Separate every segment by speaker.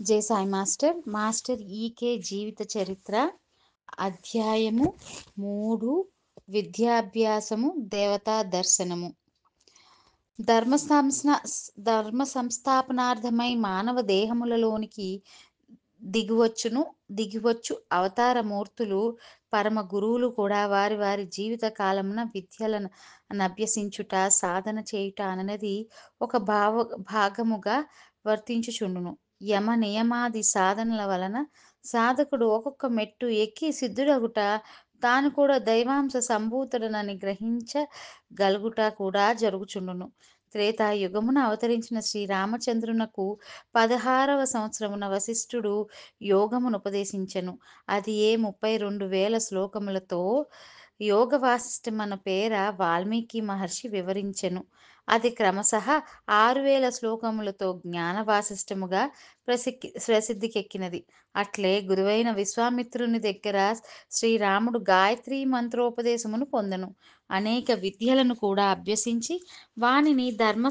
Speaker 1: జై Sai master. Master ఈకే జీవిత చరిత్ర అధ్యాయము 3 విద్యాభ్యాసము దేవతా దర్శనము. ధర్మ సంస్థాపనార్థమై మానవ దేహములలోనికి దిగివచ్చు అవతారమూర్తులు పరమ గురువులు కూడా వారి వారి జీవిత కాలమున విద్యలను అభ్యసించుట సాధన చేయుట అనేది ఒక భాగముగా వర్తించుచుండును. యమ నియమాది సాధనల వలన సాధకుడు ఒక్కొక్క మెట్టు ఎక్కి సిద్ధుడగుట, తాను కూడా దైవాంశ సంభూతుడనని గ్రహించగలుగుట కూడా జరుగుచుండును. త్రేతాయుగమున అవతరించిన శ్రీరామచంద్రునకు 16వ సంవత్సరమున వశిష్ఠుడు యోగమును ఉపదేశించెను. అది 32,000 శ్లోకములతో యోగ వాసిష్టమన్న పేర వాల్మీకి మహర్షి వివరించెను. అది క్రమశః 6,000 శ్లోకములతో జ్ఞాన వాసిష్టముగా ప్రసిద్ధికెక్కినది. అట్లే గురువైన విశ్వామిత్రుని దగ్గర శ్రీరాముడు గాయత్రీ మంత్రోపదేశమును పొందెను. అనేక విద్యలను కూడా అభ్యసించి వానిని ధర్మ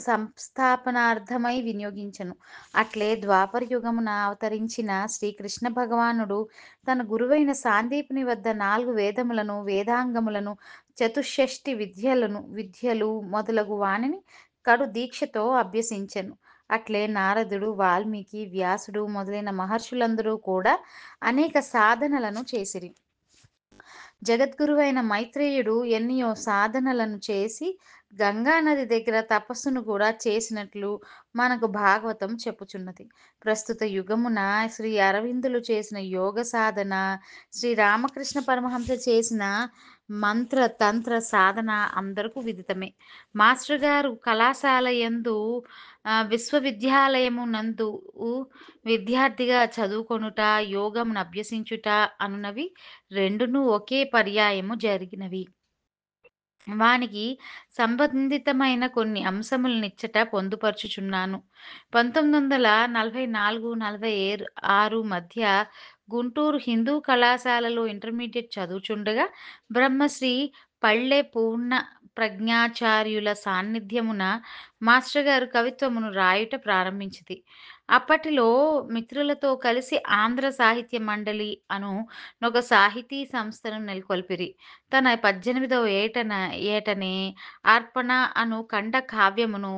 Speaker 1: సంస్థాపనార్థమై వినియోగించెను. అట్లే ద్వాపర యుగమున అవతరించిన శ్రీకృష్ణ భగవానుడు తన గురువైన సాందీపుని వద్ద 4 వేదములను, వేదాంగములను, చతుషష్ఠి విద్యలు మొదలగు వానిని కడు దీక్షతో అభ్యసించెను. అట్లే నారదుడు, వాల్మీకి, వ్యాసుడు మొదలైన మహర్షులందరూ కూడా అనేక సాధనలను చేసిరి. జగద్గురువైన మైత్రేయుడు ఎన్నియో సాధనలను చేసి గంగానది దగ్గర తపస్సును కూడా చేసినట్లు మనకు భాగవతం చెప్పుచున్నది. ప్రస్తుత యుగమున శ్రీ అరవిందులు చేసిన యోగ సాధన, శ్రీ రామకృష్ణ పరమహంస చేసిన మంత్ర తంత్ర సాధన అందరకు విదితమే. మాస్టర్ గారు కళాశాల యందు విశ్వవిద్యాలయమునందు విద్యార్థిగా చదువుకొనుట, యోగమును అభ్యసించుట అనునవి రెండును ఒకే పర్యాయము జరిగినవి. వానికి సంబంధితమైన కొన్ని అంశములనిచ్చట పొందుపరచుచున్నాను. 1944-46 మధ్య గుంటూరు హిందూ కళాశాలలో ఇంటర్మీడియట్ చదువుచుండగా బ్రహ్మశ్రీ పళ్ళె పూర్ణ ప్రజ్ఞాచార్యుల సాన్నిధ్యమున మాస్టర్ గారు కవిత్వమును రాయుట ప్రారంభించితి. అప్పటిలో మిత్రులతో కలిసి ఆంధ్ర సాహిత్య మండలి అను ఒక సాహితీ సంస్థను నెలకొల్పిరి. తన 18వ ఏటనే అర్పణ అను ఖండ కావ్యమును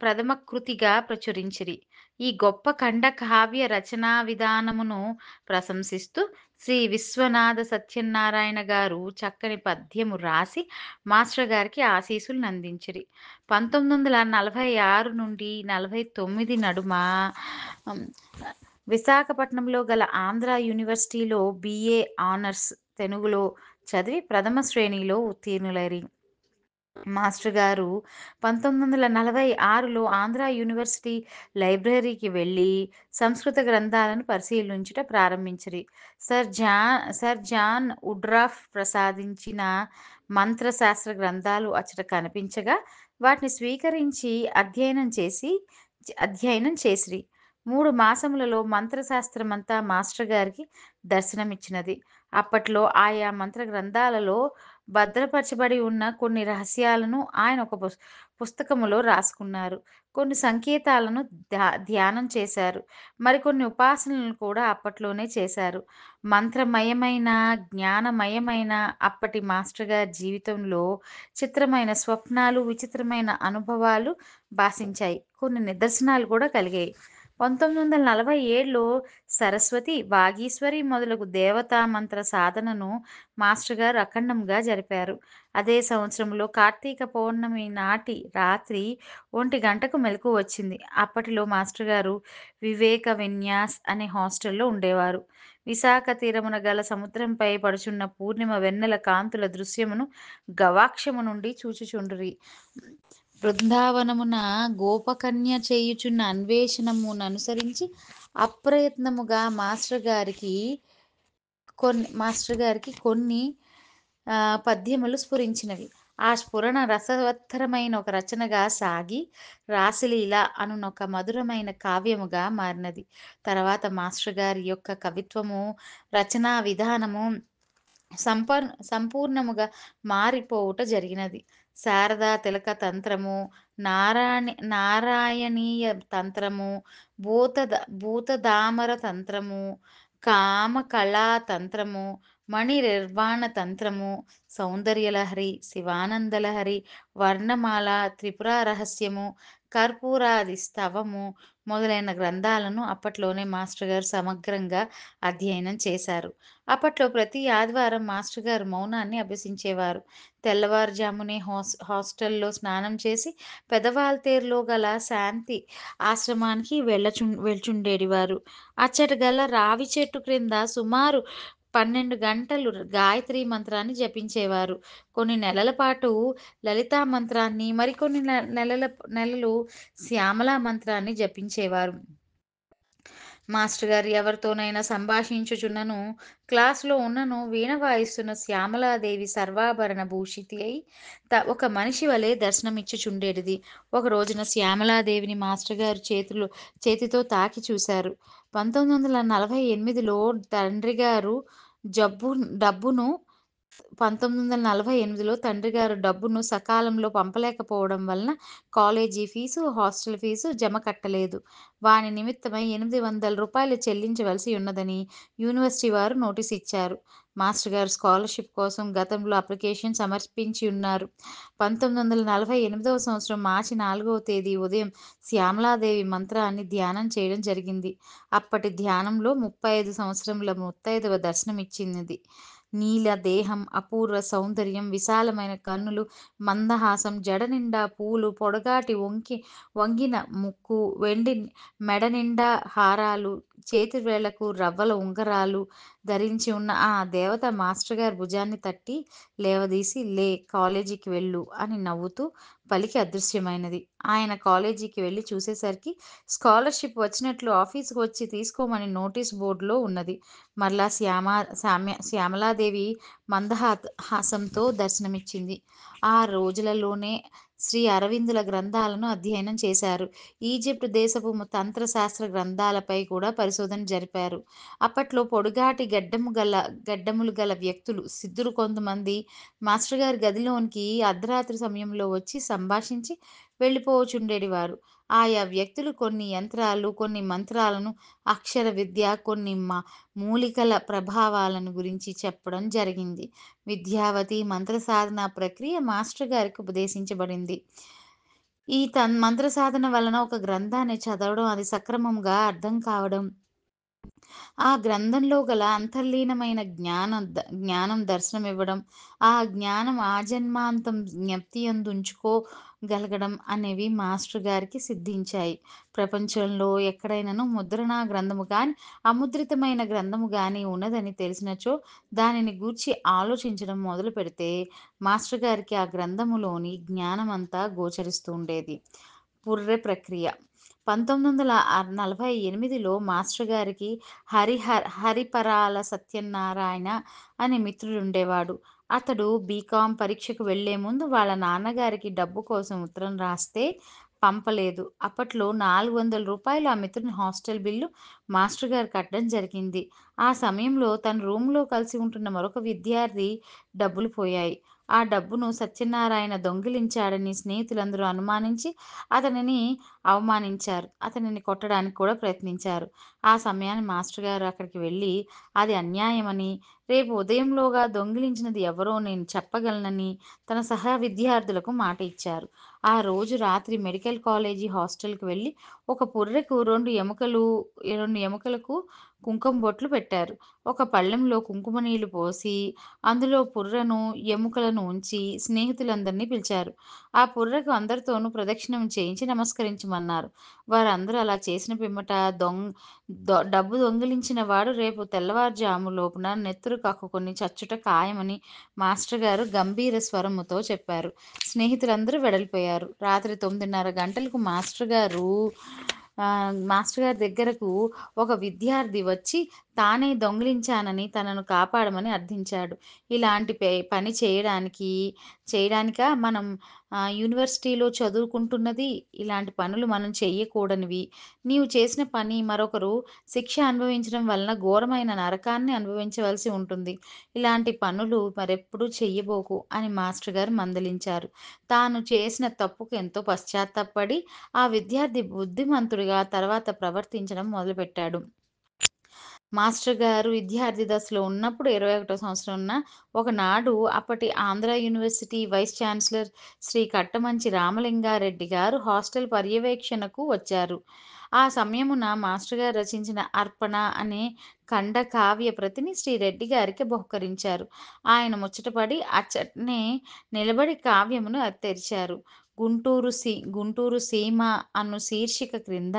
Speaker 1: ప్రథమ కృతిగా ప్రచురించిరి. ఈ గొప్ప ఖండ కావ్య రచనా విధానమును ప్రశంసిస్తూ శ్రీ విశ్వనాథ సత్యనారాయణ గారు చక్కని పద్యము రాసి మాస్టర్ గారికి ఆశీస్సులు అందించిరి. 1946 నుండి 49 నడుమ విశాఖపట్నంలో గల ఆంధ్ర యూనివర్సిటీలో BA ఆనర్స్ తెలుగులో చదివి ప్రథమ శ్రేణిలో ఉత్తీర్ణులైరి. మాస్టర్ గారు 1946లో ఆంధ్ర యూనివర్సిటీ లైబ్రరీకి వెళ్ళి సంస్కృత గ్రంథాలను పరిశీలించుట ప్రారంభించిరి. సర్ జాన్ వుడ్రాఫ్ ప్రసాదించిన మంత్రశాస్త్ర గ్రంథాలు అచ్చట కనిపించగా వాటిని స్వీకరించి అధ్యయనం చేసిరి. 3 మాసములలో మంత్రశాస్త్రమంతా మాస్టర్ గారికి దర్శనమిచ్చినది. అప్పట్లో ఆయా మంత్ర గ్రంథాలలో భద్రపరచబడి ఉన్న కొన్ని రహస్యాలను ఆయన ఒక పుస్తకములో రాసుకున్నారు. కొన్ని సంకేతాలను ధ్యానం చేశారు. మరికొన్ని ఉపాసనలను కూడా అప్పట్లోనే చేశారు. మంత్రమయమైన, జ్ఞానమయమైన అప్పటి మాస్టర్ గారి జీవితంలో చిత్రమైన స్వప్నాలు, విచిత్రమైన అనుభవాలు భాసించాయి. కొన్ని నిదర్శనాలు కూడా కలిగాయి. 1947లో సరస్వతి, వాగీశ్వరి మొదలగు దేవతా మంత్ర సాధనను మాస్టర్ గారు అఖండంగా జరిపారు. అదే సంవత్సరంలో కార్తీక పౌర్ణమి నాటి రాత్రి 1 గంటకు మెలకువ వచ్చింది. అప్పటిలో మాస్టర్ గారు వివేక విన్యాస్ అనే హాస్టల్లో ఉండేవారు. విశాఖ తీరమున గల సముద్రంపై పడుచున్న పూర్ణిమ వెన్నెల కాంతుల దృశ్యమును గవాక్షము నుండి చూచుచుండిరి. బృందావనమున గోపకన్య చేయుచున్న అన్వేషణముననుసరించి అప్రయత్నముగా మాస్టర్ గారికి కొన్ని పద్యములు స్ఫురించినవి. ఆ స్ఫురణ రసవత్తరమైన ఒక రచనగా సాగి రాసలీల అనునొక మధురమైన కావ్యముగా మారినది. తర్వాత మాస్టర్ గారి యొక్క కవిత్వము, రచనా విధానము సంపూర్ణముగా మారిపోవుట జరిగినది. శారదా తిలక తంత్రము, నారాయణీయ తంత్రము, భూతద భూతదామర తంత్రము, కామకళా తంత్రము, మణినిర్వాణ తంత్రము, సౌందర్యలహరి, శివానందలహరి, వర్ణమాల, త్రిపుర రహస్యము, కర్పూరాది స్తవము మొదలైన గ్రంథాలను అప్పట్లోనే మాస్టర్ గారు సమగ్రంగా అధ్యయనం చేశారు. అప్పట్లో ప్రతి ఆదివారం మాస్టర్ గారు మౌనాన్ని అభ్యసించేవారు. తెల్లవారుజామునే హాస్టల్‌లో స్నానం చేసి పెదవాల్తేరులో గల శాంతి ఆశ్రమానికి వెళ్చుండేడివారు. అచ్చట గల రావి చెట్టు క్రింద సుమారు 12 గంటలు గాయత్రీ మంత్రాన్ని జపించేవారు. కొన్ని నెలల పాటు లలితా మంత్రాన్ని, మరికొన్ని నెలలు శ్యామలా మంత్రాన్ని జపించేవారు. మాస్టర్ గారు ఎవరితోనైనా సంభాషించుచున్నను, క్లాస్‌లో ఉన్నను వీణ వాయిస్తున్న శ్యామలాదేవి సర్వాభరణ భూషితి అయి ఒక మనిషి వలె దర్శనమిచ్చుచుండేటిది. ఒక రోజున శ్యామలాదేవిని మాస్టర్ గారు చేతితో తాకి చూశారు. 1948లో తండ్రిగారు జబ్బు డబ్బును 1948లో తండ్రిగారు డబ్బును సకాలంలో పంపలేకపోవడం వలన కాలేజీ ఫీజు, హాస్టల్ ఫీజు జమ కట్టలేదు. వాని నిమిత్తమై రూ. 800 చెల్లించవలసి ఉన్నదని యూనివర్సిటీ వారు నోటీస్ ఇచ్చారు. మాస్టర్ గారు స్కాలర్‌షిప్ కోసం గతంలో అప్లికేషన్ సమర్పించి ఉన్నారు. 1948వ సంవత్సరం మార్చి 4వ తేదీ ఉదయం శ్యామలాదేవి మంత్రాన్ని ధ్యానం చేయడం జరిగింది. అప్పటి ధ్యానంలో 35 సంవత్సరముల ముత్తైదువ దర్శనమిచ్చినది. నీల దేహం, అపూర్వ సౌందర్యం, విశాలమైన కన్నులు, మందహాసం, జడ నిండా పూలు, పొడగాటి వంగిన ముక్కు, మెడ నిండా హారాలు, చేతి వేళ్ళకు రవ్వల ఉంగరాలు ధరించి ఉన్న ఆ దేవత మాస్టర్ గారి భుజాన్ని తట్టి లేవదీసి, "లే, కాలేజీకి వెళ్ళు" అని నవ్వుతూ పలికి అదృశ్యమైనది. ఆయన కాలేజీకి వెళ్లి చూసేసరికి స్కాలర్‌షిప్ వచ్చినట్లు ఆఫీసుకు వచ్చి తీసుకోమని నోటీసు బోర్డులో ఉన్నది. మరలా శ్యామలాదేవి హాసంతో దర్శనమిచ్చింది. ఆ రోజులలోనే శ్రీ అరవిందుల గ్రంథాలను అధ్యయనం చేశారు. ఈజిప్ట్ దేశపు తంత్రశాస్త్ర గ్రంథాలపై కూడా పరిశోధన జరిపారు. అప్పట్లో పొడుగాటి గడ్డములు గల వ్యక్తులు, సిద్ధులు కొంతమంది మాస్టర్ గారి గదిలోనికి అర్ధరాత్రి సమయంలో వచ్చి సంభాషించి వెళ్ళిపోవుచుండేడివారు. ఆయా వ్యక్తులు కొన్ని యంత్రాలు, కొన్ని మంత్రాలను, అక్షర విద్య, కొన్ని మూలికల ప్రభావాలను గురించి చెప్పడం జరిగింది. విద్యావతి మంత్ర సాధన ప్రక్రియ మాస్టర్ గారికి ఉపదేశించబడింది. ఈ మంత్ర సాధన వలన ఒక గ్రంథాన్ని చదవడం, అది సక్రమంగా అర్థం కావడం, ఆ గ్రంథంలో గల అంతర్లీనమైన జ్ఞానం దర్శనమివ్వడం, ఆ జ్ఞానం ఆజన్మాంతం జ్ఞప్తియందుంచుకోగలగడం అనేవి మాస్టర్ గారికి సిద్ధించాయి. ప్రపంచంలో ఎక్కడైనను ముద్రణా గ్రంథము గాని, అముద్రితమైన గ్రంథము గాని ఉన్నదని తెలిసినచో దానిని గూర్చి ఆలోచించడం మొదలుపెడితే మాస్టర్ గారికి ఆ గ్రంథములోని జ్ఞానమంతా గోచరిస్తూ ఉండేది. పుర్రె ప్రక్రియ 1948లో మాస్టర్ గారికి హరిపరాల సత్యనారాయణ అనే మిత్రుడుండేవాడు. అతడు బీకాం పరీక్షకు వెళ్లే ముందు వాళ్ళ నాన్నగారికి డబ్బు కోసం ఉత్తరం రాస్తే పంపలేదు. అప్పట్లో రూ. 400 ఆ మిత్రుని హాస్టల్ బిల్లు మాస్టర్ గారు కట్టడం జరిగింది. ఆ సమయంలో తన రూమ్‌లో కలిసి ఉంటున్న మరొక విద్యార్థి డబ్బులు పోయాయి. ఆ డబ్బును సత్యనారాయణ దొంగిలించాడని స్నేహితులందరూ అనుమానించి అతనిని అవమానించారు. అతనిని కొట్టడానికి కూడా ప్రయత్నించారు. ఆ సమయాన మాస్టర్ గారు అక్కడికి వెళ్లి అది అన్యాయమని, రేపు ఉదయంలోగా దొంగిలించినది ఎవరో నేను చెప్పగలనని తన సహా విద్యార్థులకు మాట ఇచ్చారు. ఆ రోజు రాత్రి మెడికల్ కాలేజీ హాస్టల్‌కి వెళ్లి ఒక పుర్రెకు 2 ఎముకలకు కుంకుమ బొట్లు పెట్టారు. ఒక పళ్ళెంలో కుంకుమ నీళ్లు పోసి అందులో పుర్రెను, ఎముకలను ఉంచి స్నేహితులందరినీ పిలిచారు. ఆ పుర్రెకు అందరితోనూ ప్రదక్షిణం చేయించి నమస్కరించమన్నారు. వారందరూ అలా చేసిన పిమ్మట డబ్బు దొంగిలించిన వాడు రేపు తెల్లవారుజాము లోపున నెత్తురు కక్కుకొని చచ్చుట ఖాయమని మాస్టర్ గారు గంభీర స్వరముతో చెప్పారు. స్నేహితులందరూ వెడలిపోయారు. రాత్రి 9:30 గంటలకు మాస్టర్ గారి దగ్గరకు ఒక విద్యార్థి వచ్చి తానే దొంగిలించానని తనను కాపాడమని అర్థించాడు. ఇలాంటి పని చేయడానికా మనం యూనివర్సిటీలో చదువుకుంటున్నది? ఇలాంటి పనులు మనం చెయ్యకూడనివి. నీవు చేసిన పని మరొకరు శిక్ష అనుభవించడం వలన ఘోరమైన నరకాన్ని అనుభవించవలసి ఉంటుంది. ఇలాంటి పనులు మరెప్పుడూ చెయ్యబోకు అని మాస్టర్ గారు మందలించారు. తాను చేసిన తప్పుకు ఎంతో పశ్చాత్తాపపడి ఆ విద్యార్థి బుద్ధిమంతుడిగా తర్వాత ప్రవర్తించడం మొదలుపెట్టాడు. మాస్టర్ గారు విద్యార్థి దశలో ఉన్నప్పుడు 21 సంవత్సరం ఒకనాడు అప్పటి Andhra university vice chancellor Shri Kattamanchi Ramalingareddy గారు హాస్టల్ పర్యవేక్షణకు వచ్చారు. ఆ సమయమున మాస్టర్ గారు రచించిన 'అర్పణ' అనే ఖండకావ్య ప్రతిని శ్రీ రెడ్డి గారికి బహూకరించారు. ఆయన ముచ్చటపడి అచ్చటనే నిలబడి కావ్యమును తెరిచారు. 'గుంటూరు సీమ' అను శీర్షిక క్రింద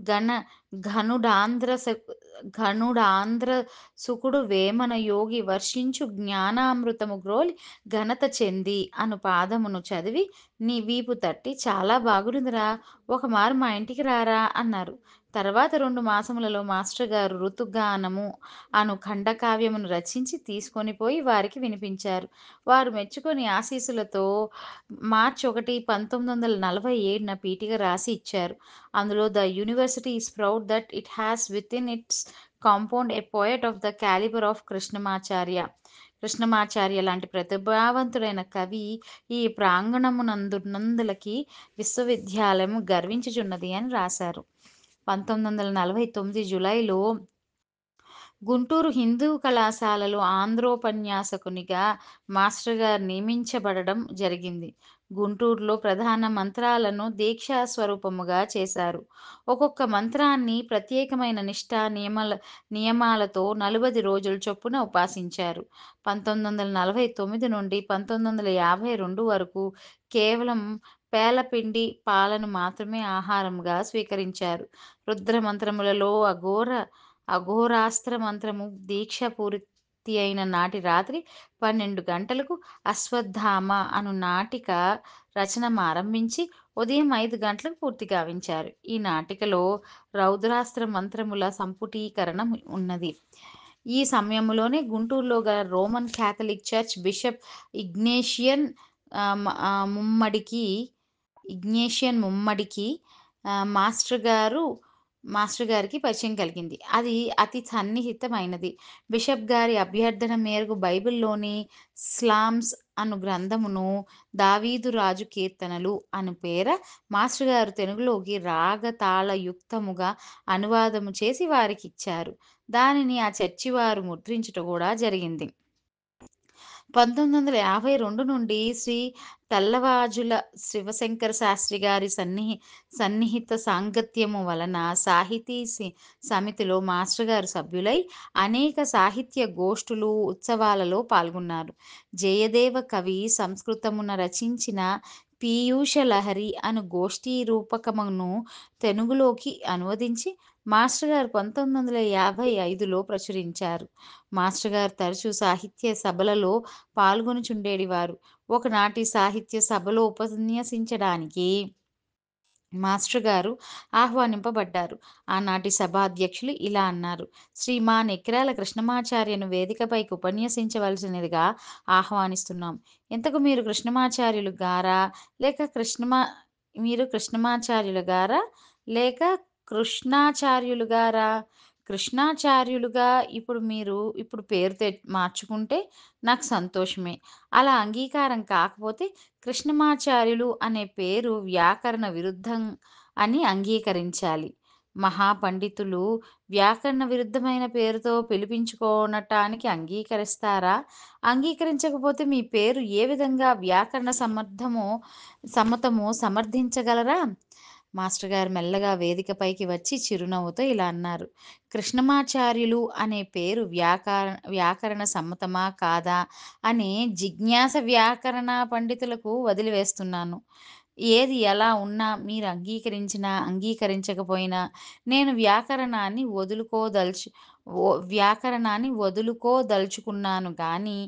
Speaker 1: ఘన ఘనుడాంధ్ర ఘనుడాంధ్ర సుకుడు వేమన యోగి వర్షించు జ్ఞానామృతము గ్రోలి ఘనత చెంది అను పాదమును చదివి నీ వీపు తట్టి చాలా బాగున్నదిరా, ఒకమారు మా ఇంటికి రారా అన్నారు. తర్వాత 2 మాసములలో మాస్టర్ గారు 'ఋతుగానము' అను ఖండకావ్యమును రచించి తీసుకొని పోయి వారికి వినిపించారు. వారు మెచ్చుకొని ఆశీస్సులతో మార్చి 1, 1947న పీఠిక రాసి ఇచ్చారు. అందులో the university is proud that it has within it's compound a poet of the calibre of Krishnamacharya లాంటి ప్రతిభావంతుడైన కవి ఈ ప్రాంగణమునందున్నదలకి విశ్వవిద్యాలయము గర్వించుచున్నది అని రాశారు. 1949 జూలైలో గుంటూరు హిందూ కళాశాలలో ఆంధ్రోపన్యాసకునిగా మాస్టర్ గారు నియమించబడడం జరిగింది. గుంటూరులో ప్రధాన మంత్రాలను దీక్షా స్వరూపముగా చేశారు. ఒక్కొక్క మంత్రాన్ని ప్రత్యేకమైన నియమాలతో 40 రోజుల చొప్పున ఉపాసించారు. 1949 నుండి 1952 వరకు కేవలం పేలపిండి, పాలను మాత్రమే ఆహారముగా స్వీకరించారు. రుద్రమంత్రములలో అఘోరాస్త్ర మంత్రము దీక్ష పూర్తి అయిన నాటి రాత్రి 12 గంటలకు అశ్వత్థామ అను నాటిక రచనమారంభించి ఉదయం 5 గంటలకు పూర్తి గావించారు. ఈ నాటికలో రౌద్రాస్త్ర మంత్రముల సంపుటీకరణ ఉన్నది. ఈ సమయములోనే గుంటూరులో గల Roman Catholic church bishop Ignatian ముమ్మడికి మాస్టర్ గారికి పరిచయం కలిగింది. అది అతి సన్నిహితమైనది. బిషప్ గారి అభ్యర్థన మేరకు బైబిల్‌లోని స్లామ్స్ అను గ్రంథమును 'దావీదు రాజు కీర్తనలు' అను పేర మాస్టర్ గారు తెలుగులోకి రాగతాళయుక్తముగా అనువాదము చేసి వారికిచ్చారు. దానిని ఆ చర్చివారు ముద్రించుట కూడా జరిగింది. 1952 నుండి శ్రీ తల్లవాజుల శివశంకర శాస్త్రి గారి సన్నిహిత సాంగత్యము వలన సాహితీ సమితిలో మాస్టర్ గారు సభ్యులై అనేక సాహిత్య గోష్ఠులు, ఉత్సవాలలో పాల్గొన్నారు. జయదేవ కవి సంస్కృతమున రచించిన 'పీయూషలహరి' అను గోష్ఠీ రూపకమును తెలుగులోకి అనువదించి మాస్టర్ గారు 1955లో ప్రచురించారు. మాస్టర్ గారు తరచూ సాహిత్య సభలలో పాల్గొనుచుండేడివారు. ఒకనాటి సాహిత్య సభలో ఉపన్యసించడానికి మాస్టర్ గారు ఆహ్వానింపబడ్డారు. ఆనాటి సభాధ్యక్షులు ఇలా అన్నారు: శ్రీమాన్ ఎక్కిరాల కృష్ణమాచార్యను వేదికపైకి ఉపన్యసించవలసినదిగా ఆహ్వానిస్తున్నాం. ఇంతకు మీరు కృష్ణమాచార్యులు గారా లేక కృష్ణాచార్యులు గారా? కృష్ణాచార్యులుగా ఇప్పుడు పేరు మార్చుకుంటే నాకు సంతోషమే. అలా అంగీకారం కాకపోతే కృష్ణమాచార్యులు అనే పేరు వ్యాకరణ విరుద్ధం అని అంగీకరించాలి. మహాపండితులు వ్యాకరణ విరుద్ధమైన పేరుతో పిలిపించుకోనటానికి అంగీకరిస్తారా? అంగీకరించకపోతే మీ పేరు ఏ విధంగా వ్యాకరణ సమ్మతమో సమర్థించగలరా? మాస్టర్ గారు మెల్లగా వేదికపైకి వచ్చి చిరునవ్వుతో ఇలా అన్నారు: కృష్ణమాచార్యులు అనే పేరు వ్యాకరణ సమ్మతమా కాదా అనే జిజ్ఞాస వ్యాకరణ పండితులకు వదిలివేస్తున్నాను. ఏది ఎలా ఉన్నా మీరు అంగీకరించినా అంగీకరించకపోయినా నేను వ్యాకరణాన్ని వదులుకోదలుచుకున్నాను గాని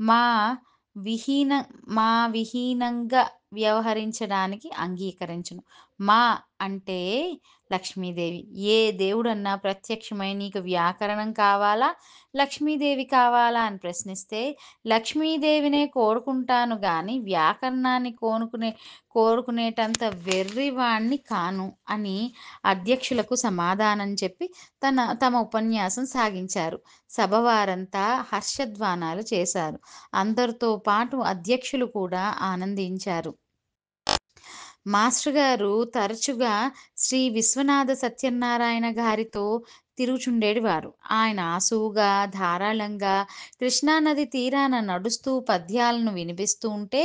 Speaker 1: మా విహీనంగా వ్యవహరించడానికి అంగీకరించను. మా అంటే లక్ష్మీదేవి. ఏ దేవుడన్నా ప్రత్యక్షమై నీకు వ్యాకరణం కావాలా? లక్ష్మీదేవి కావాలా? అని ప్రశ్నిస్తే లక్ష్మీదేవినే కోరుకుంటాను గానీ వ్యాకరణాన్ని కోరుకునేటంత వెర్రివాడిని కాను అని అధ్యక్షులకు సమాధానం చెప్పి తమ ఉపన్యాసం సాగించారు. సభ వారంతా హర్షధ్వానాలు చేశారు. అందరితో పాటు అధ్యక్షులు కూడా ఆనందించారు. మాస్టర్ గారు తరచుగా శ్రీ విశ్వనాథ సత్యనారాయణ గారితో తిరుగుచుండేటివారు. ఆయన ఆసువుగా, ధారాళంగా కృష్ణానది తీరాన నడుస్తూ పద్యాలను వినిపిస్తూ ఉంటే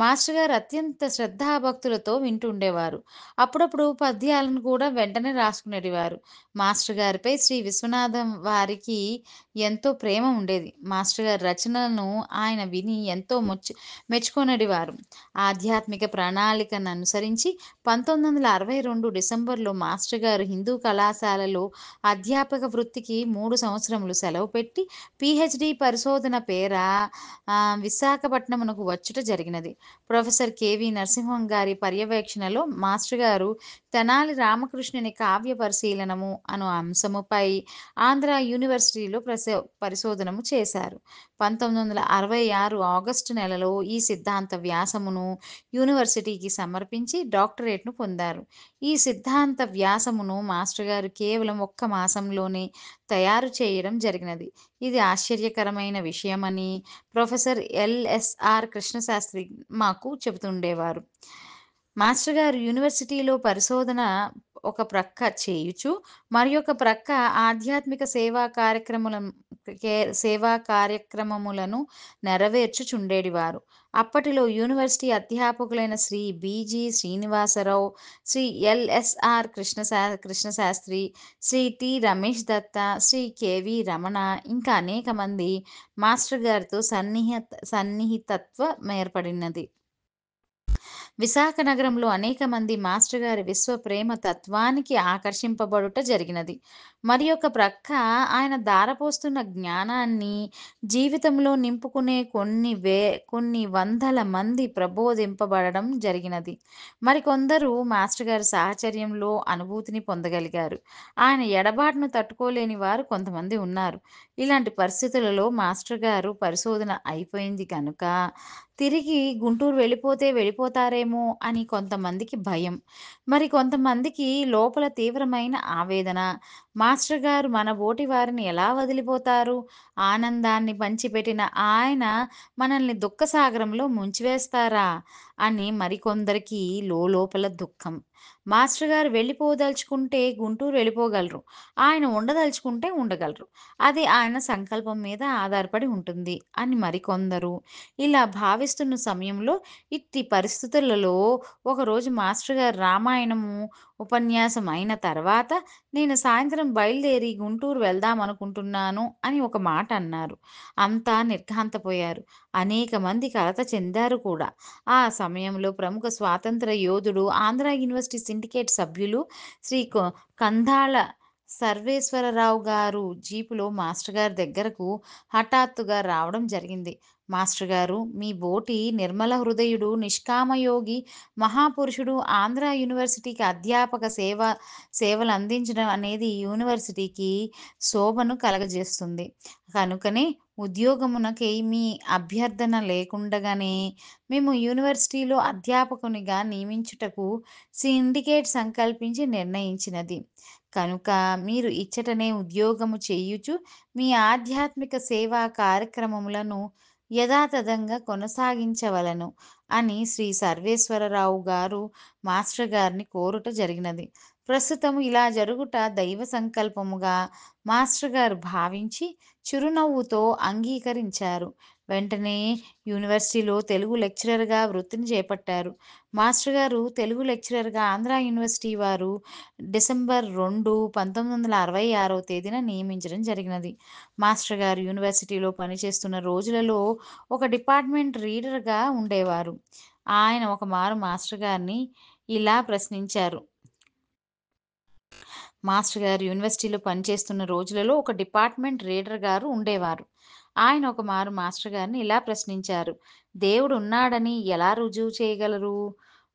Speaker 1: మాస్టర్ గారు అత్యంత శ్రద్ధాభక్తులతో వింటుండేవారు. అప్పుడప్పుడు పద్యాలను కూడా వెంటనే రాసుకునేటివారు. మాస్టర్ గారిపై శ్రీ విశ్వనాథం వారికి ఎంతో ప్రేమ ఉండేది. మాస్టర్ గారి రచనలను ఆయన విని ఎంతో మెచ్చుకొనేటివారు. ఆధ్యాత్మిక ప్రణాళికను అనుసరించి 1962 డిసెంబర్‌లో మాస్టర్ గారు హిందూ కళాశాలలో అధ్యాపక వృత్తికి 3 సంవత్సరములు సెలవు పెట్టి పీహెచ్‌డీ పరిశోధన పేర విశాఖపట్నమునకు వచ్చుట జరిగినది. ప్రొఫెసర్ కెవి నరసింహం గారి పర్యవేక్షణలో మాస్టర్ గారు తెనాలి రామకృష్ణుని కావ్య పరిశీలనము అను అంశముపై ఆంధ్ర యూనివర్సిటీలో పరిశోధనము చేశారు. 1966 ఆగస్టు నెలలో ఈ సిద్ధాంత వ్యాసమును యూనివర్సిటీకి సమర్పించి డాక్టరేట్‌ను పొందారు. ఈ సిద్ధాంత వ్యాసమును మాస్టర్ గారు కేవలం ఒక్క మాసంలోనే తయారు చేయడం జరిగినది. ఇది ఆశ్చర్యకరమైన విషయమని ప్రొఫెసర్ ఎల్ఎస్ఆర్ కృష్ణశాస్త్రి మాకు చెబుతుండేవారు. మాస్టర్ గారు యూనివర్సిటీలో పరిశోధన ఒక ప్రక్క చేయుచు, మరియొక ప్రక్క ఆధ్యాత్మిక సేవా కార్యక్రమములను నెరవేర్చుచుండేడివారు. అప్పటిలో యూనివర్సిటీ అధ్యాపకులైన Shri BG Srinivasa Rao, Shri LSR Krishna Sastri, Shri T Ramesh Datta, Shri KV Ramana ఇంకా అనేక మంది మాస్టర్ గారితో సన్నిహితత్వం ఏర్పడినది. విశాఖ నగరంలో అనేక మంది మాస్టర్ గారి విశ్వ ప్రేమ తత్వానికి ఆకర్షింపబడుట జరిగినది. మరియొక ప్రక్క ఆయన ధారపోస్తున్న జ్ఞానాన్ని జీవితంలో నింపుకునే కొన్ని వందల మంది ప్రబోధింపబడడం జరిగినది. మరికొందరు మాస్టర్ గారి సాహచర్యంలో అనుభూతిని పొందగలిగారు. ఆయన ఎడబాటును తట్టుకోలేని వారు కొంతమంది ఉన్నారు. ఇలాంటి పరిస్థితులలో మాస్టర్ గారు పరిశోధన అయిపోయింది కనుక తిరిగి గుంటూరు వెళ్ళిపోతారేమో అని కొంతమందికి భయం. మరి కొంతమందికి లోపల తీవ్రమైన ఆవేదన. మాస్టర్ గారు మనబోటి వారిని ఎలా వదిలిపోతారు? ఆనందాన్ని పంచిపెట్టిన ఆయన మనల్ని దుఃఖసాగరంలో ముంచివేస్తారా? అని మరికొందరికి లోలోపల దుఃఖం. మాస్టర్ గారు వెళ్ళిపోదలుచుకుంటే గుంటూరు వెళ్ళిపోగలరు. ఆయన ఉండదలుచుకుంటే ఉండగలరు. అది ఆయన సంకల్పం మీద ఆధారపడి ఉంటుంది అని మరికొందరు. ఇలా భావిస్తున్న సమయంలో ఇట్టి పరిస్థితులలో ఒకరోజు మాస్టర్ గారు రామాయణము ఉపన్యాసం అయిన తర్వాత నేను సాయంత్రం బయలుదేరి గుంటూరు వెళ్దామనుకుంటున్నాను అని ఒక మాట అన్నారు. అంతా నిర్ఘాంతపోయారు. అనేక మంది కలత చెందారు కూడా. ఆ సమయంలో ప్రముఖ స్వాతంత్ర యోధుడు, ఆంధ్ర యూనివర్సిటీ సిండికేట్ సభ్యులు శ్రీ కందాళ సర్వేశ్వరరావు గారు జీపులో మాస్టర్ గారి దగ్గరకు హఠాత్తుగా రావడం జరిగింది. మాస్టర్ గారు, మీ బోటి నిర్మల హృదయుడు, నిష్కామయోగి, మహాపురుషుడు ఆంధ్ర యూనివర్సిటీకి అధ్యాపక సేవలందించడం అనేది యూనివర్సిటీకి శోభను కలగజేస్తుంది. కనుకనే ఉద్యోగమునకై మీ అభ్యర్థన లేకుండగానే మేము యూనివర్సిటీలో అధ్యాపకునిగా నియమించుటకు సిండికేట్ సంకల్పించి నిర్ణయించినది. కనుక మీరు ఇచ్చటనే ఉద్యోగము చేయుచు మీ ఆధ్యాత్మిక సేవా కార్యక్రమములను యథాతథంగా కొనసాగించవలెను అని శ్రీ సర్వేశ్వరరావు గారు మాస్టర్ గారిని కోరుట జరిగినది. ప్రస్తుతం ఇలా జరుగుట దైవ సంకల్పముగా మాస్టర్ గారు భావించి చిరునవ్వుతో అంగీకరించారు. వెంటనే యూనివర్సిటీలో తెలుగు లెక్చరర్‌గా వృత్తిని చేపట్టారు. మాస్టర్ గారు తెలుగు లెక్చరర్‌గా ఆంధ్ర యూనివర్సిటీ వారు డిసెంబర్ 2, 1966 తేదీన నియమించడం జరిగినది. మాస్టర్ గారు యూనివర్సిటీలో పనిచేస్తున్న రోజులలో ఒక డిపార్ట్‌మెంట్ రీడర్‌గా ఉండేవారు. ఆయన ఒకమారు మాస్టర్ గారిని ఇలా ప్రశ్నించారు. మాస్టర్ గారు యూనివర్సిటీలో పనిచేస్తున్న రోజులలో ఒక డిపార్ట్‌మెంట్ రీడర్ గారు ఉండేవారు. ఆయన ఒకమారు మాస్టర్ గారిని ఇలా ప్రశ్నించారు. దేవుడున్నాడని ఎలా రుజువు చేయగలరు?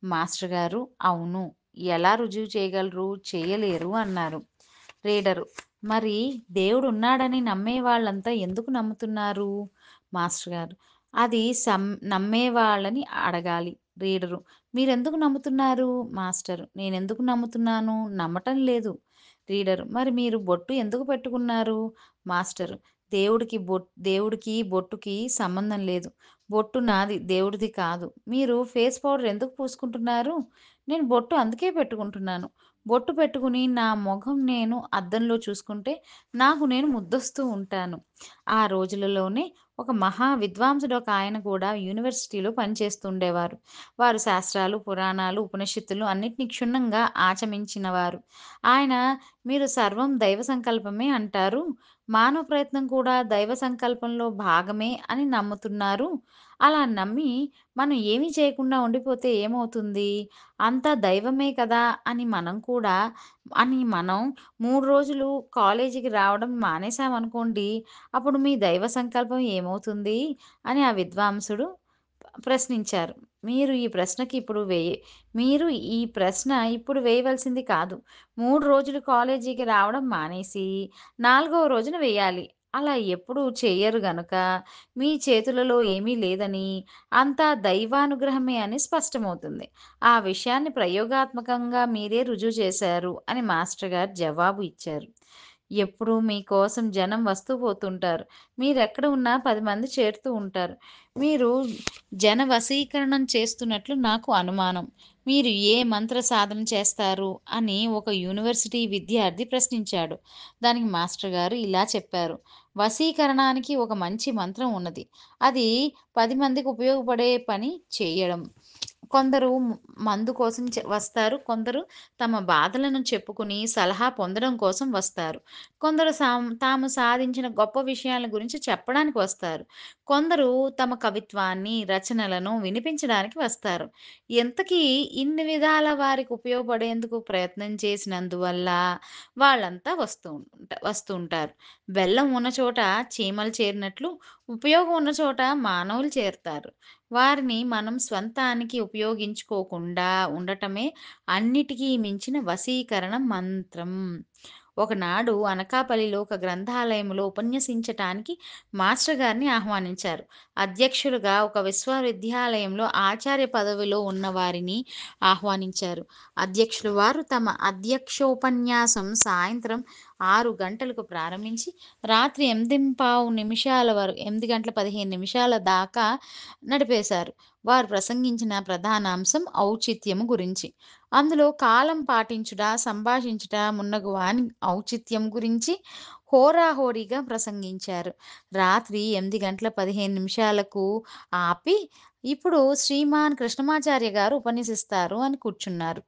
Speaker 1: మాస్టర్ గారు అవును. ఎలా రుజువు చేయగలరు? చేయలేరు అన్నారు. రీడరు: మరి దేవుడున్నాడని నమ్మే వాళ్ళంతా ఎందుకు నమ్ముతున్నారు? మాస్టర్ గారు: అది నమ్మేవాళ్ళని అడగాలి. రీడరు: మీరెందుకు నమ్ముతున్నారు? మాస్టరు: నేనెందుకు నమ్ముతున్నాను? నమ్మటం లేదు. రీడరు: మరి మీరు బొట్టు ఎందుకు పెట్టుకున్నారు? మాస్టరు: దేవుడికి బొట్టుకి సంబంధం లేదు. బొట్టు నాది, దేవుడిది కాదు. మీరు ఫేస్ పౌడర్ ఎందుకు పూసుకుంటున్నారు? నేను బొట్టు అందుకే పెట్టుకుంటున్నాను. బొట్టు పెట్టుకుని నా మొఖం నేను అద్దంలో చూసుకుంటే నాకు నేను ముద్దొస్తూ ఉంటాను. ఆ రోజులలోనే ఒక మహా విద్వాంసుడొకాయన కూడా యూనివర్సిటీలో పనిచేస్తుండేవారు. వారు శాస్త్రాలు, పురాణాలు, ఉపనిషత్తులు అన్నిటిని క్షుణ్ణంగా ఆచమించినవారు. ఆయన మీరు సర్వం దైవ సంకల్పమే అంటారు. మానవ ప్రయత్నం కూడా దైవ సంకల్పంలో భాగమే అని నమ్ముతున్నారు. అలా నమ్మి మనం ఏమీ చేయకుండా ఉండిపోతే ఏమవుతుంది? అంతా దైవమే కదా! మనం 3 రోజులు కాలేజీకి రావడం మానేసామనుకోండి, అప్పుడు మీ దైవ సంకల్పం ఏమవుతుంది? అని ఆ విద్వాంసుడు ప్రశ్నించారు. మీరు ఈ ప్రశ్నకి ఇప్పుడు వేయ మీరు ఈ ప్రశ్న ఇప్పుడు వేయవలసింది కాదు. 3 రోజులు కాలేజీకి రావడం మానేసి, 4గవ రోజున వేయాలి. అలా ఎప్పుడూ చెయ్యరు గనుక, మీ చేతులలో ఏమీ లేదని, అంతా దైవానుగ్రహమే అని స్పష్టమవుతుంది. ఆ విషయాన్ని ప్రయోగాత్మకంగా మీరే రుజువు చేశారు అని మాస్టర్ గారు జవాబు ఇచ్చారు. ఎప్పుడూ మీకోసం జనం వస్తూ పోతుంటారు. మీరెక్కడ ఉన్నా 10 మంది చేరుతూ ఉంటారు. మీరు జన వశీకరణం చేస్తున్నట్లు నాకు అనుమానం. మీరు ఏ మంత్ర సాధన చేస్తారు? అని ఒక యూనివర్సిటీ విద్యార్థి ప్రశ్నించాడు. దానికి మాస్టర్ గారు ఇలా చెప్పారు. వశీకరణానికి ఒక మంచి మంత్రం ఉన్నది. అది 10 మందికి ఉపయోగపడే పని చేయడం. కొందరు మందు కోసం వస్తారు. కొందరు తమ బాధలను చెప్పుకుని సలహా పొందడం కోసం వస్తారు. కొందరు తాము సాధించిన గొప్ప విషయాల గురించి చెప్పడానికి వస్తారు. కొందరు తమ కవిత్వాన్ని, రచనలను వినిపించడానికి వస్తారు. ఇంతకీ ఇన్ని విధాల వారికి ఉపయోగపడేందుకు ప్రయత్నం చేసినందువల్ల వాళ్ళంతా వస్తూ ఉంటారు. బెల్లం ఉన్న చోట చీమలు చేరినట్లు ఉపయోగం ఉన్న చోట మానవులు చేరతారు. వారిని మనం స్వంతానికి ఉపయోగించుకోకుండా ఉండటమే అన్నిటికీ మించిన వశీకరణ మంత్రం. ఒకనాడు అనకాపల్లిలో ఒక గ్రంథాలయంలో ఉపన్యసించటానికి మాస్టర్ గారిని ఆహ్వానించారు. అధ్యక్షులుగా ఒక విశ్వవిద్యాలయంలో ఆచార్య పదవిలో ఉన్న వారిని ఆహ్వానించారు. అధ్యక్షులు వారు తమ అధ్యక్షోపన్యాసం సాయంత్రం 6 గంటలకు ప్రారంభించి రాత్రి 8 గంటల 15 నిమిషాల దాకా నడిపేశారు. వారు ప్రసంగించిన ప్రధానాంశం ఔచిత్యము గురించి. అందులో కాలం పాటించుట, సంభాషించుట మున్నగు వాని ఔచిత్యం గురించి హోరాహోరీగా ప్రసంగించారు. రాత్రి 8 గంటల 15 నిమిషాలకు ఆపి, ఇప్పుడు శ్రీమాన్ కృష్ణమాచార్య గారు ఉపన్యసిస్తారు అని కూర్చున్నారు.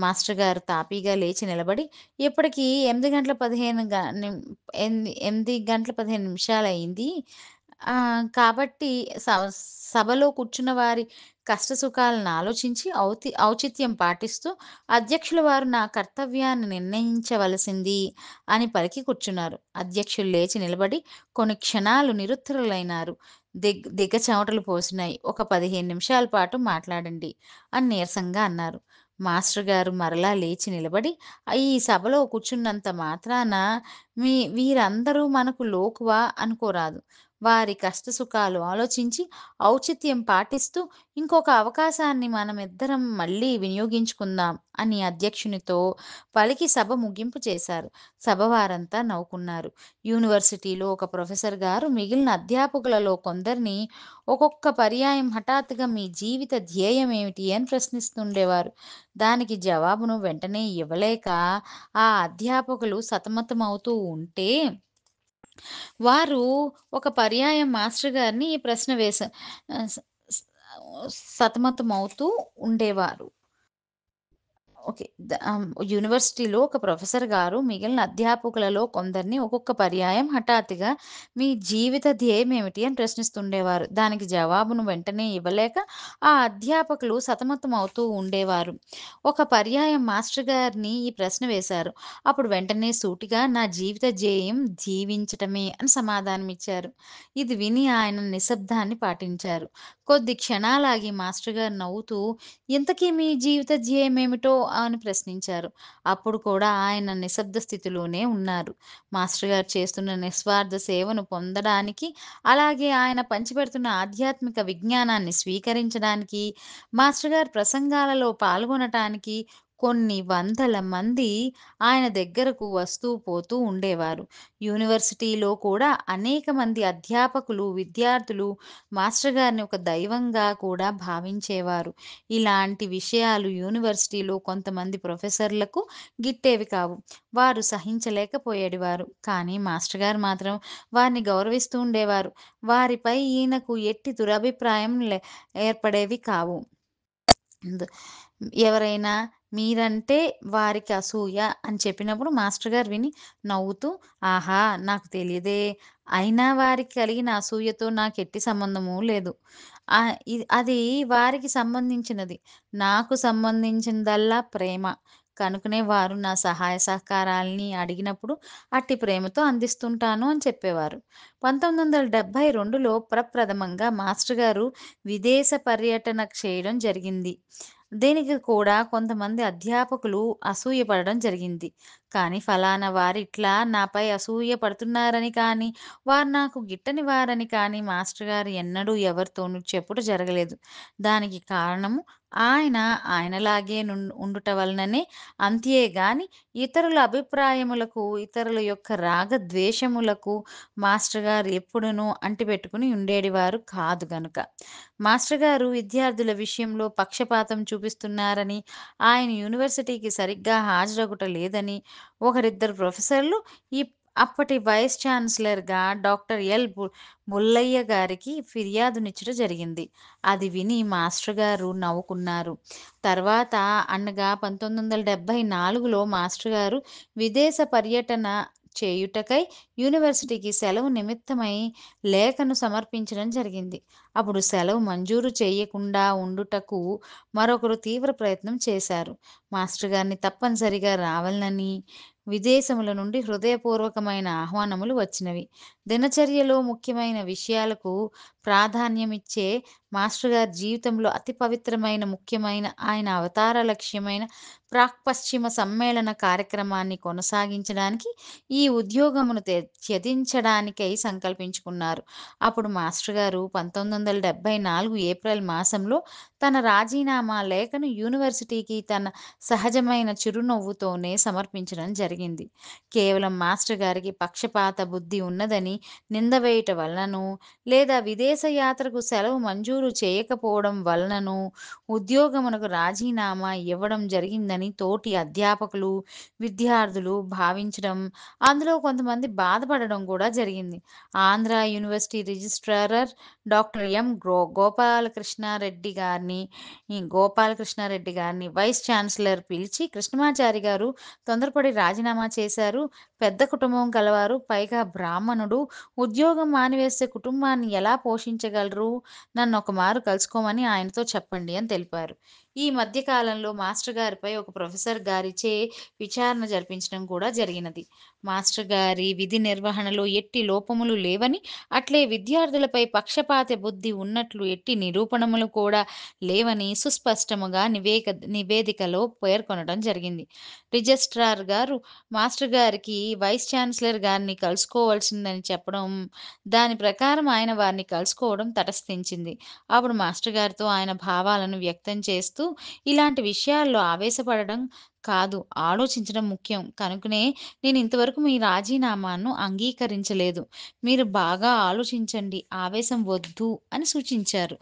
Speaker 1: మాస్టర్ గారు తాపీగా లేచి నిలబడి, ఇప్పటికి 8 గంటల 15 గ నిమ్ ఎనిమి 8 గంటల 15 నిమిషాలయింది. కాబట్టి సభలో కూర్చున్న వారి కష్ట సుఖాలను ఆలోచించి ఔచిత్యం పాటిస్తూ అధ్యక్షుల వారు నా కర్తవ్యాన్ని నిర్ణయించవలసింది అని పలికి కూర్చున్నారు. అధ్యక్షులు లేచి నిలబడి కొన్ని క్షణాలు నిరుత్తరులైనారు. దిగ్గ చెమటలు పోసినాయి. ఒక 15 నిమిషాల పాటు మాట్లాడండి అని నీరసంగా అన్నారు. మాస్టర్ గారు మరలా లేచి నిలబడి, ఈ సభలో కూర్చున్నంత మాత్రాన వీరందరూ మనకు లోకువా అనుకోరాదు. వారి కష్ట సుఖాలు ఆలోచించి ఔచిత్యం పాటిస్తూ ఇంకొక అవకాశాన్ని మనమిద్దరం మళ్ళీ వినియోగించుకుందాం అని అధ్యక్షునితో పలికి సభ ముగింపు చేశారు. సభ వారంతా నవ్వుకున్నారు. యూనివర్సిటీలో ఒక ప్రొఫెసర్ గారు మిగిలిన అధ్యాపకులలో కొందరిని ఒక్కొక్క పర్యాయం హఠాత్తుగా మీ జీవిత ధ్యేయం ఏమిటి అని ప్రశ్నిస్తుండేవారు. దానికి జవాబును వెంటనే ఇవ్వలేక ఆ అధ్యాపకులు సతమతమవుతూ ఉంటే వారు ఒక పర్యాయం మాస్టర్ గారిని ఈ ప్రశ్న ఆహ్, స స్ సతమతమవుతూ ఉండేవారు. ఓకే. యూనివర్సిటీలో ఒక ప్రొఫెసర్ గారు మిగిలిన అధ్యాపకులలో కొందరిని ఒక్కొక్క పర్యాయం హఠాత్తుగా మీ జీవిత ధ్యేయం ఏమిటి అని ప్రశ్నిస్తుండేవారు. దానికి జవాబును వెంటనే ఇవ్వలేక ఆ అధ్యాపకులు సతమతమవుతూ ఉండేవారు. ఒక పర్యాయం మాస్టర్ గారిని ఈ ప్రశ్న వేశారు. అప్పుడు వెంటనే సూటిగా నా జీవిత ధ్యేయం జీవించటమే అని సమాధానమిచ్చారు. ఇది విని ఆయన నిశ్శబ్దాన్ని పాటించారు. కొద్ది క్షణాలాగి మాస్టర్ గారు నవ్వుతూ ఇంతకీ మీ జీవిత ధ్యేయమేమిటో అని ప్రశ్నించారు. అప్పుడు కూడా ఆయన నిశ్శబ్ద స్థితిలోనే ఉన్నారు. మాస్టర్ గారు చేస్తున్న నిస్వార్థ సేవను పొందడానికి, అలాగే ఆయన పంచిపెడుతున్న ఆధ్యాత్మిక విజ్ఞానాన్ని స్వీకరించడానికి, మాస్టర్ గారి ప్రసంగాలలో పాల్గొనటానికి కొన్ని వందల మంది ఆయన దగ్గరకు వస్తూ పోతూ ఉండేవారు. యూనివర్సిటీలో కూడా అనేక మంది అధ్యాపకులు, విద్యార్థులు మాస్టర్ గారిని ఒక దైవంగా కూడా భావించేవారు. ఇలాంటి విషయాలు యూనివర్సిటీలో కొంతమంది ప్రొఫెసర్‌లకు గిట్టేవి కావు. వారు సహించలేకపోయేడివారు. కానీ మాస్టర్ గారు మాత్రం వారిని గౌరవిస్తూ ఉండేవారు. వారిపై ఈయనకు ఎట్టి దురభిప్రాయం ఏర్పడేవి కావు. ద ఎవరైనా మీరంటే వారికి అసూయ అని చెప్పినప్పుడు మాస్టర్ గారు విని నవ్వుతూ, "ఆహా! నాకు తెలియదే. అయినా వారికి కలిగిన అసూయతో నాకెట్టి సంబంధము లేదు. అది వారికి సంబంధించినది. నాకు సంబంధించిందల్లా ప్రేమ. కనుకనే వారు నా సహాయ సహకారాల్ని అడిగినప్పుడు అట్టి ప్రేమతో అందిస్తుంటాను" అని చెప్పేవారు. 1972లో ప్రప్రథమంగా మాస్టర్ గారు విదేశ పర్యటన చేయడం జరిగింది. దీనికి కూడా కొంతమంది అధ్యాపకులు అసూయ పడడం జరిగింది. కానీ ఫలానా వారిట్లా నాపై అసూయ పడుతున్నారని కానీ, వారు నాకు గిట్టని వారని కానీ మాస్టర్ గారు ఎన్నడూ ఎవరితోనూ చెప్పుట జరగలేదు. దానికి కారణము ఆయన ఆయనలాగే ఉండుట వలననే. అంతే గాని ఇతరుల అభిప్రాయములకు, ఇతరుల యొక్క రాగద్వేషములకు మాస్టర్ గారు ఎప్పుడునూ అంటిపెట్టుకుని ఉండేడివారు కాదు గనుక. మాస్టర్ గారు విద్యార్థుల విషయంలో పక్షపాతం చూపిస్తున్నారని, ఆయన యూనివర్సిటీకి సరిగ్గా హాజరగుట లేదని ఒకరిద్దరు ప్రొఫెసర్లు అప్పటి వైస్ ఛాన్సలర్‌గా డాక్టర్ బుల్లయ్య గారికి ఫిర్యాదునిచ్చుట జరిగింది. అది విని మాస్టర్ గారు నవ్వుకున్నారు. తర్వాత అనగా 1974లో మాస్టర్ గారు విదేశ పర్యటన చేయుటకై యూనివర్సిటీకి సెలవు నిమిత్తమై లేఖను సమర్పించడం జరిగింది. అప్పుడు సెలవు మంజూరు చేయకుండా ఉండుటకు మరొకరు తీవ్ర ప్రయత్నం చేశారు. మాస్టర్ గారిని తప్పనిసరిగా రావాలని విదేశముల నుండి హృదయపూర్వకమైన ఆహ్వానములు వచ్చినవి. దినచర్యలో ముఖ్యమైన విషయాలకు ప్రాధాన్యమిచ్చే మాస్టర్ గారి జీవితంలో అతి పవిత్రమైన, ముఖ్యమైన ఆయన అవతార లక్ష్యమైన ప్రాక్‌పశ్చిమ సమ్మేళన కార్యక్రమాన్ని కొనసాగించడానికి ఈ ఉద్యోగమును త్యజించడానికై సంకల్పించుకున్నారు. అప్పుడు మాస్టర్ గారు 1974 ఏప్రిల్ మాసంలో తన రాజీనామా లేఖను యూనివర్సిటీకి తన సహజమైన చిరునవ్వుతోనే సమర్పించడం జరిగింది. కేవలం మాస్టర్ గారికి పక్షపాత బుద్ధి ఉన్నదని నింద వేయుట వలననో, లేదా విదేశ యాత్రకు సెలవు మంజూరు చేయకపోవడం వలననో ఉద్యోగమునకు రాజీనామా ఇవ్వడం జరిగిందని తోటి అధ్యాపకులు, విద్యార్థులు భావించడం, అందులో కొంతమంది బాధపడడం కూడా జరిగింది. Andhra university registrar doctor Gopalakrishnareddy గారిని వైస్ ఛాన్సలర్ పిలిచి, "కృష్ణమాచారి గారు తొందరపడి రాజీనామా చేశారు. పెద్ద కుటుంబం కలవారు. పైగా బ్రాహ్మణుడు. ఉద్యోగం మానివేస్తే కుటుంబాన్ని ఎలా పోషించగలరు? నన్నొకమారు కలుసుకోమని ఆయనతో చెప్పండి" అని తెలిపారు. ఈ మధ్య కాలంలో మాస్టర్ గారిపై ఒక ప్రొఫెసర్ గారిచే విచారణ జరిపించడం కూడా జరిగినది. మాస్టర్ గారి విధి నిర్వహణలో ఎట్టి లోపములు లేవని, అట్లే విద్యార్థులపై పక్షపాత బుద్ధి ఉన్నట్లు ఎట్టి నిరూపణములు కూడా లేవని సుస్పష్టముగా నివేదికలో పేర్కొనడం జరిగింది. రిజిస్ట్రార్ గారు మాస్టర్ గారికి వైస్ ఛాన్సలర్ గారిని కలుసుకోవాల్సిందని చెప్పడం, దాని ప్రకారం ఆయన వారిని కలుసుకోవడం తటస్థించింది. అప్పుడు మాస్టర్ గారితో ఆయన భావాలను వ్యక్తం చేస్తూ, "ఇలాంటి విషయాల్లో ఆవేశపడడం కాదు, ఆలోచించడం ముఖ్యం. కనుకనే నేనింతవరకు మీ రాజీనామాను అంగీకరించలేదు. మీరు బాగా ఆలోచించండి. ఆవేశం వద్దు" అని సూచించారు.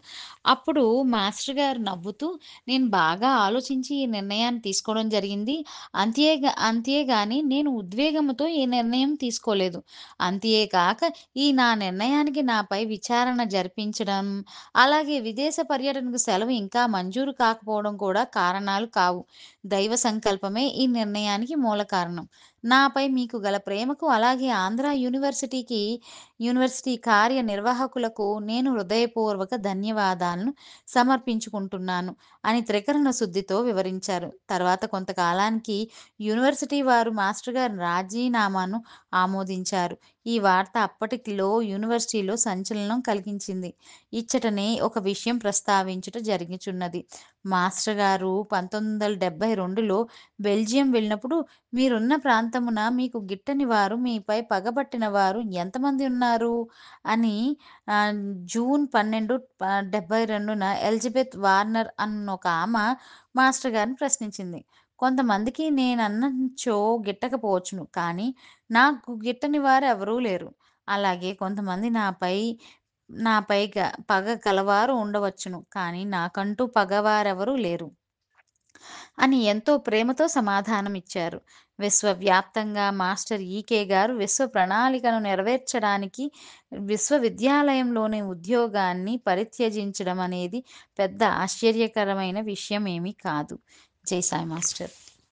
Speaker 1: అప్పుడు మాస్టర్ గారు నవ్వుతూ, "నేను బాగా ఆలోచించి ఈ నిర్ణయాన్ని తీసుకోవడం జరిగింది. అంతేగాని నేను ఉద్వేగముతో ఈ నిర్ణయం తీసుకోలేదు. అంతేకాక ఈ నా నిర్ణయానికి నాపై విచారణ జరిపించడం, అలాగే విదేశ పర్యటనకు సెలవు ఇంకా మంజూరు కాకపోవడం కూడా కారణాలు కావు. దైవ సంకల్పమే ఈ నిర్ణయానికి మూల కారణం. నాపై మీకు గల ప్రేమకు, అలాగే ఆంధ్ర యూనివర్సిటీ కార్యనిర్వాహకులకు నేను హృదయపూర్వక ధన్యవాదాలను సమర్పించుకుంటున్నాను" అని త్రికరణ శుద్ధితో వివరించారు. తర్వాత కొంతకాలానికి యూనివర్సిటీ వారు మాస్టర్ గారి రాజీనామాను ఆమోదించారు. ఈ వార్త అప్పటికిలో యూనివర్సిటీలో సంచలనం కలిగించింది. ఇచ్చటనే ఒక విషయం ప్రస్తావించుట జరిగిచున్నది. మాస్టర్ గారు 1972లో బెల్జియం వెళ్ళినప్పుడు మీరున్న ప్రాంతమున మీకు గిట్టని వారు, మీపై పగబట్టిన వారు ఎంతమంది ఉన్నారు? అని జూన్ 12, 72న ఎలిజబెత్ వార్నర్ అన్నొకామ మాస్టర్ గారిని ప్రశ్నించింది. కొంతమందికి నేనన్నచో గిట్టకపోవచ్చును. కానీ నాకు గిట్టని వారెవరూ లేరు. అలాగే కొంతమంది నాపై పగ కలవారు ఉండవచ్చును. కానీ నాకంటూ పగవారెవరూ లేరు అని ఎంతో ప్రేమతో సమాధానమిచ్చారు. విశ్వవ్యాప్తంగా మాస్టర్ ఈకే గారు విశ్వ ప్రణాళికను నెరవేర్చడానికి విశ్వవిద్యాలయంలోని ఉద్యోగాన్ని పరిత్యజించడం అనేది పెద్ద ఆశ్చర్యకరమైన విషయమేమీ కాదు. జై సాయి మాస్టర్.